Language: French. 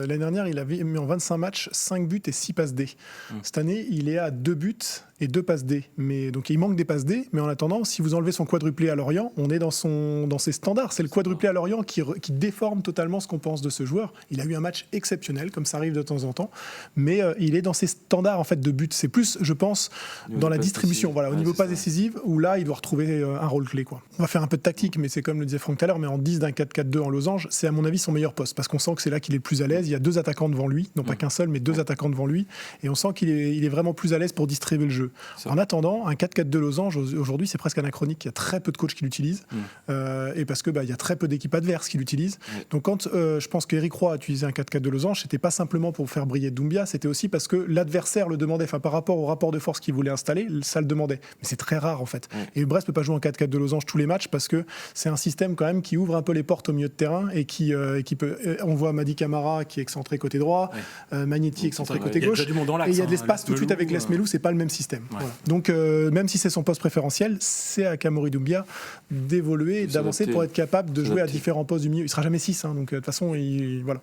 L'année dernière, il avait mis en 25 matchs 5 buts et 6 passes D. Cette année, il est à 2 buts et 2 passes D. Donc il manque des passes D, mais en attendant, si vous enlevez son quadruplé à Lorient, on est dans ses standards. C'est le quadruplé à Lorient qui déforme totalement ce qu'on pense de ce joueur. Il a eu un match exceptionnel, comme ça arrive de temps en temps, mais il est dans ses standards en fait, de buts. C'est plus, je pense, dans la distribution. Voilà, au niveau passe décisive, où là, il doit retrouver un rôle clé. Quoi. On va faire un peu de tactique, mais c'est comme le disait Franck tout à l'heure, mais en 10 d'un 4-4-2 en losange, c'est à mon avis son meilleur poste, parce qu'on sent que c'est là qu'il est le plus à l'aise. Il y a 2 attaquants devant lui, non pas qu'un seul, mais 2 attaquants devant lui, et on sent qu'il est vraiment plus à l'aise pour distribuer le jeu. En attendant, un 4-4-2 losange, aujourd'hui, c'est presque anachronique. Il y a très peu de coachs qui l'utilisent, et parce que il y a très peu d'équipes adverses qui l'utilisent. Donc quand je pense qu'Éric Roy a utilisé un 4-4-2 losange, c'était pas simplement pour faire briller Doumbia, c'était aussi parce que l'adversaire le demandait, enfin par rapport au rapport de force qu'il voulait installer, ça le demandait. Mais c'est très rare en fait. Et Brest peut pas jouer en 4-4-2 losange tous les matchs parce que c'est un système quand même qui ouvre un peu les portes au milieu de terrain et qui peut. On voit Madi Camara qui est excentré côté droit, Magnetti excentré côté gauche, et il y a de l'espace tout de suite avec Lesmelou, c'est pas le même système. Voilà. Donc même si c'est son poste préférentiel, c'est à Amaury Doumbia d'évoluer, d'avancer pour être capable de jouer à différents postes du milieu. Il sera jamais 6, donc de toute façon, voilà.